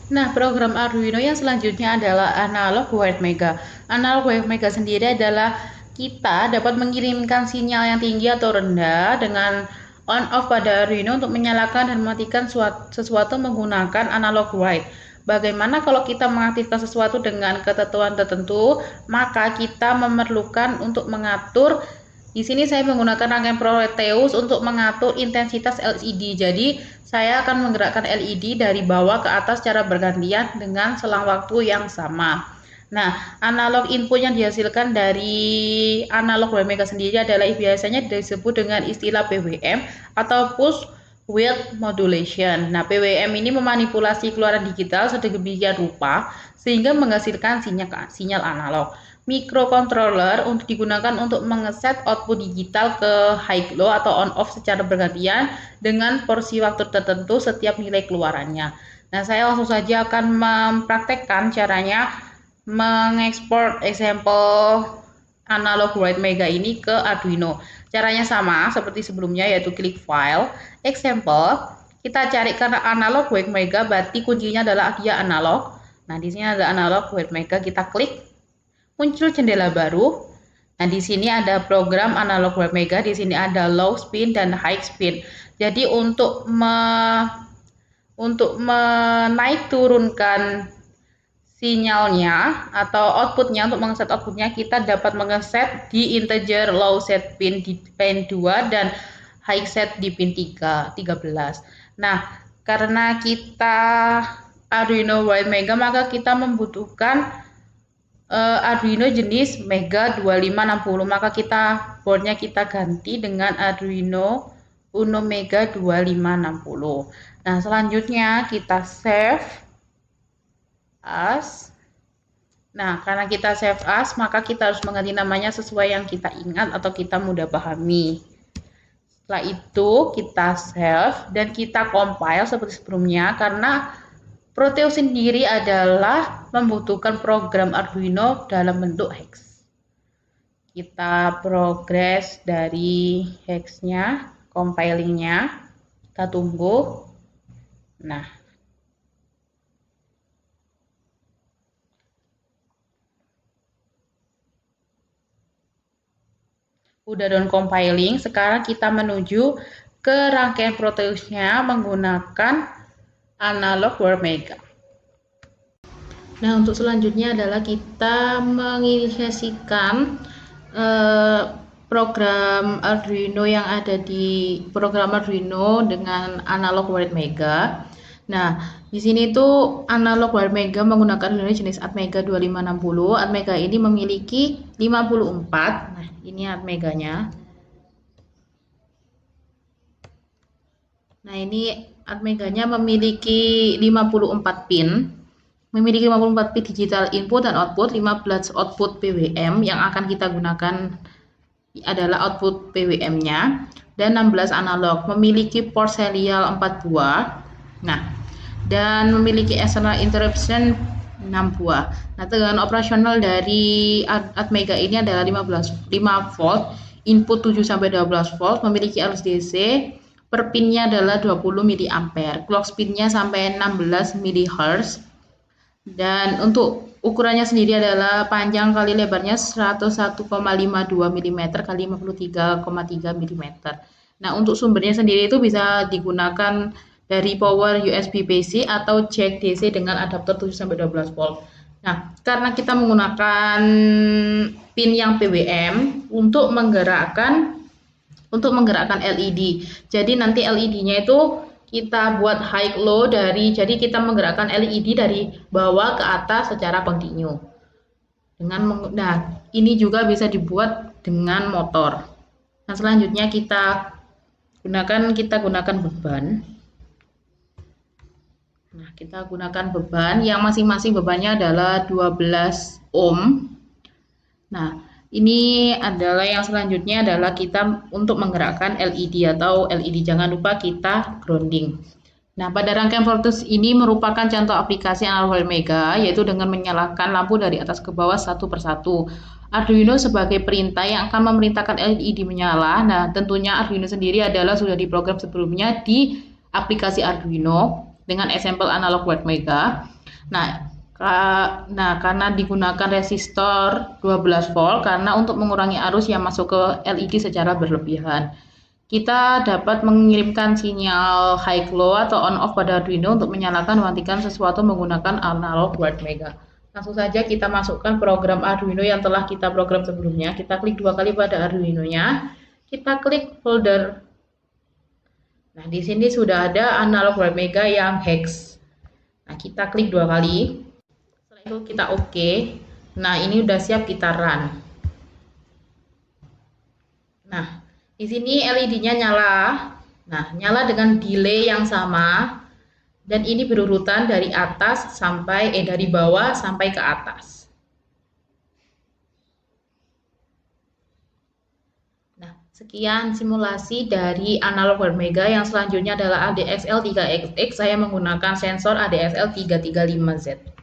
Nah, program Arduino yang selanjutnya adalah analog wire mega. Analog wire mega sendiri adalah kita dapat mengirimkan sinyal yang tinggi atau rendah dengan on off pada Arduino untuk menyalakan dan mematikan sesuatu menggunakan analog wire. Bagaimana kalau kita mengaktifkan sesuatu dengan ketentuan tertentu, maka kita memerlukan untuk mengatur. Di sini saya menggunakan rangkaian Proteus untuk mengatur intensitas LED. Jadi, saya akan menggerakkan LED dari bawah ke atas secara bergantian dengan selang waktu yang sama. Nah, analog input yang dihasilkan dari analog wire mega sendiri adalah biasanya disebut dengan istilah PWM atau push width modulation. Nah, PWM ini memanipulasi keluaran digital sedemikian rupa sehingga menghasilkan sinyal analog. Microcontroller untuk digunakan untuk mengeset output digital ke high low atau on off secara bergantian dengan porsi waktu tertentu setiap nilai keluarannya. Nah, saya langsung saja akan mempraktekkan caranya mengekspor example analog wire mega ini ke Arduino. Caranya sama seperti sebelumnya, yaitu klik file, example, kita cari karena analog wire mega, berarti kuncinya adalah dia analog. Nah, di sini ada analog wire mega, kita klik, muncul jendela baru. Nah, di sini ada program analog wire mega, di sini ada low spin dan high spin. Jadi untuk menaik turunkan sinyalnya atau outputnya, untuk mengeset outputnya kita dapat mengeset di integer low set pin di pin 2 dan high set di pin 13. Nah, karena kita Arduino wire mega, maka kita membutuhkan Arduino jenis Mega 2560, maka boardnya kita ganti dengan Arduino Uno Mega 2560. Nah, selanjutnya kita save as. Nah, karena kita save as, maka kita harus mengganti namanya sesuai yang kita ingat atau kita mudah pahami. Setelah itu kita save dan kita compile seperti sebelumnya, karena Proteus sendiri adalah membutuhkan program Arduino dalam bentuk hex. Kita progres dari hexnya, compilingnya, kita tunggu. Nah, udah done compiling. Sekarang kita menuju ke rangkaian Proteusnya menggunakan analog wire mega. Nah, untuk selanjutnya adalah kita menginisiasikan program Arduino yang ada di program Arduino dengan analog wire mega. Nah, di sini tuh analog wire mega menggunakan Arduino jenis Atmega 2560. Atmega ini memiliki 54. Nah, ini Atmeganya. Nah, ini Atmeganya memiliki 54 pin. Memiliki 54 pin digital input dan output, 15 output PWM yang akan kita gunakan adalah output PWM-nya, dan 16 analog. Memiliki port serial 4 buah. Nah, dan memiliki external interruption 6 buah. Nah, tegangan operasional dari Atmega ini adalah 5 volt, input 7 sampai 12 volt, memiliki arus DC. Per pinnya adalah 20 mA, clock speednya sampai 16 MHz, dan untuk ukurannya sendiri adalah panjang kali lebarnya 101,52 mm kali 53,3 mm. Nah, untuk sumbernya sendiri itu bisa digunakan dari power USB PC atau jack DC dengan adapter 7 sampai 12 volt. Nah, karena kita menggunakan pin yang PWM untuk menggerakkan LED. Jadi nanti LED-nya itu kita buat high low jadi kita menggerakkan LED dari bawah ke atas secara kontinu. Nah, ini juga bisa dibuat dengan motor. Nah, selanjutnya kita gunakan beban. Nah, kita gunakan beban yang masing-masing bebannya adalah 12 ohm. Nah, ini adalah yang selanjutnya adalah kita untuk menggerakkan LED atau LED. Jangan lupa kita grounding. Nah, pada rangkaian Proteus ini merupakan contoh aplikasi analog wire mega, yaitu dengan menyalakan lampu dari atas ke bawah satu persatu. Arduino sebagai perintah yang akan memerintahkan LED menyala. Nah, tentunya Arduino sendiri adalah sudah diprogram sebelumnya di aplikasi Arduino dengan example analog wire mega. Karena digunakan resistor 12 volt karena untuk mengurangi arus yang masuk ke LED secara berlebihan. Kita dapat mengirimkan sinyal high low atau on off pada Arduino untuk menyalakan mematikan sesuatu menggunakan analog white mega. Langsung saja kita masukkan program Arduino yang telah kita program sebelumnya. Kita klik 2 kali pada Arduino-nya. Kita klik folder. Nah, di sini sudah ada analog white mega yang hex. Nah, kita klik 2 kali. Setelah itu kita OK. Nah, ini udah siap kita run. Nah, di sini LED-nya nyala. Nah, nyala dengan delay yang sama. Dan ini berurutan dari dari bawah sampai ke atas. Nah, sekian simulasi dari analog white mega. Yang selanjutnya adalah ADXL 3XX. Saya menggunakan sensor ADXL 335Z.